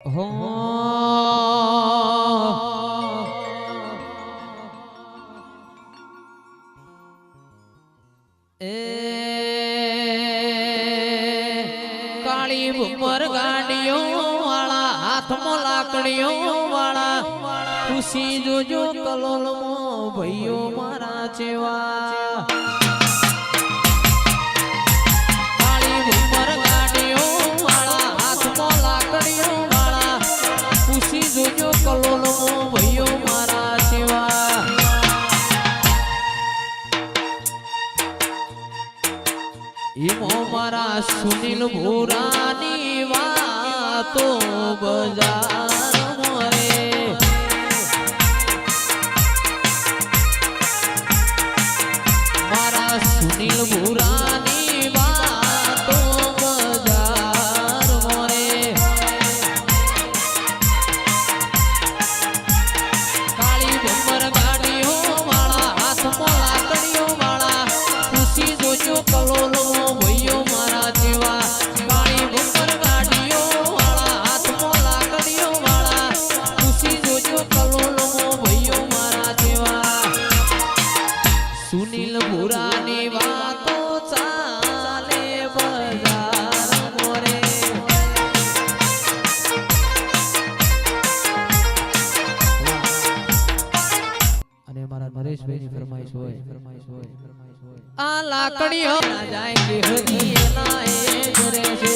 હો એ કાળી ભૂમર ગાડીઓ વાળા હાથમાં લાકડીઓ વાળા ખુશી જોજો કલોલમાં ભાઈઓ મારા ચેવા કાળી ભૂમર ગાડીઓ વાળા હાથમાં લાકડીઓ વાળા ખુશી જોજો કલોલમાં ભાઈઓ મારા ચેવા ઈમો મારા સુનિલ ભૂરાની વાતો બજાર મોરે મારા સુનિલ ભૂરાની વાતો બજાર મોરે કાળી ભમર ગાડીઓ વાળા હાથમાં લાકડીઓ વાળા ખુશી જોજો કલોલો ભાઈઓ મારા જેવા કાળી ભમર ગાડીઓ વાળા હાથમાં લાકડીઓ વાળા ખુશી જોજો કલોલો ભાઈઓ મારા જેવા સુનિલ ભૂરાની વાતો ચાલે બજાર મોરે અને મારા નરેશભાઈની ફરમાઈશ હોય આ લાકડીઓ ના જાય કે હજી એના એ ઘરે છે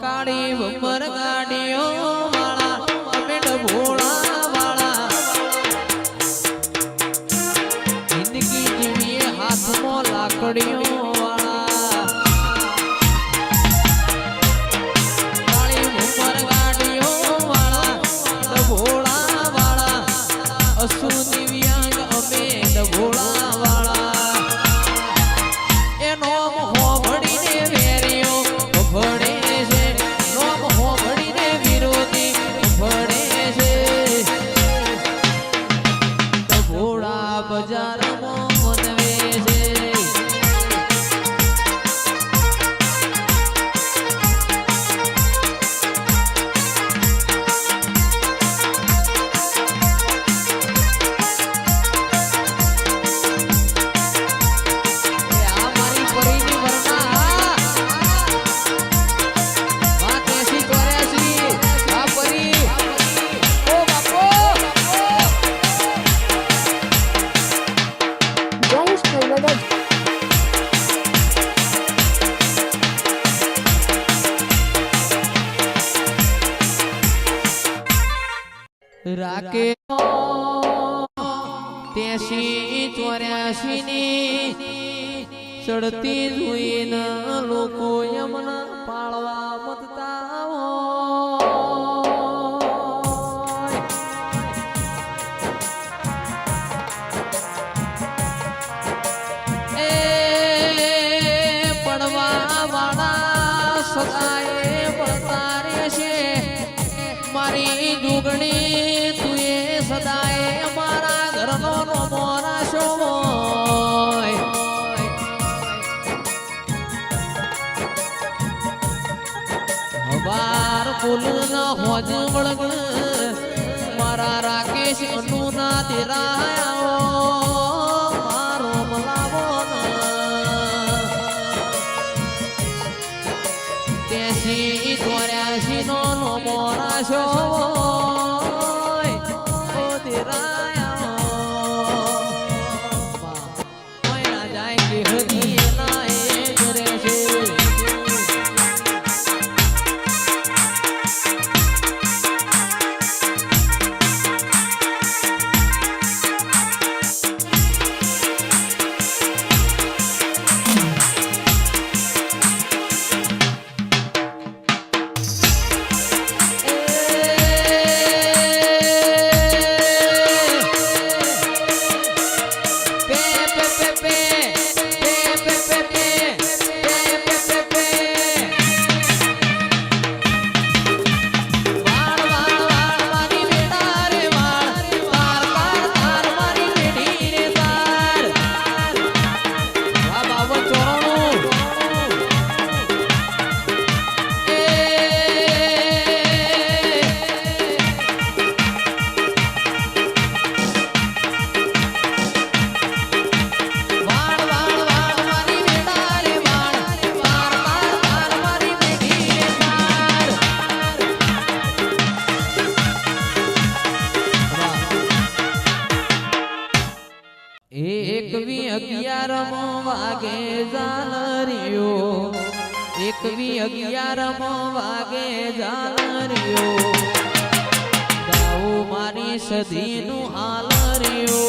કાળી ભમર ગાડીઓ વાળા અમેડ ભોળા વાળા જિંદગી જીવીએ હાથમાં લાકડીઓ વાળા કાળી ભમર ગાડીઓ વાળા ભોળા વાળા અસુ દિવ્યાંગ અમેડ ભોળા વાળા એનો હોભળીને વેરીઓ ભળે બજારમાં મનવે છે આ મારી પરીની વરના વાત 80 84 આ પરી ઓ બાપો રાકે 83 84 ની ચડતી જોઈને લોકો યમના પાળવા મતતા એ પડવા વાળા સદાય પડતા રહેશે મારી જુગણી તુએ સદાય મારા ઘરનો નોમો રાશો હવાર ફૂલ ન હોજ વળગ મારા કેશ અનુના દેરાયો મારો મલાવો કેસી 84 નો મોરાશો ઓ દેરાયો કોઈ ના જાય કે હદી એના એ કરે છે એકવી 11મો વાગે ઝાલરિયો 11મો વાગે ઝાલરિયો ગાઉ મારી સદીનું હાલરિયો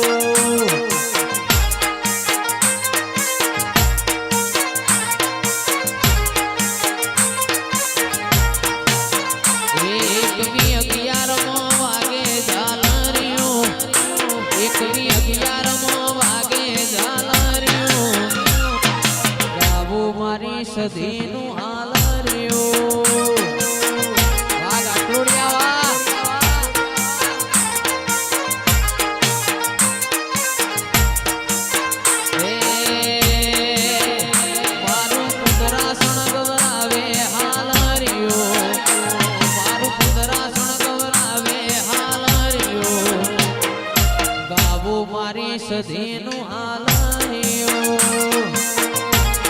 સદીનું હાલરિયો વાગ આટલુડિયા મારું કુદરાસણ ગવરાવે હાલરિયો મારું કુદરાસણ ગવરાવે હાલરિયો ગાવું મારી સદી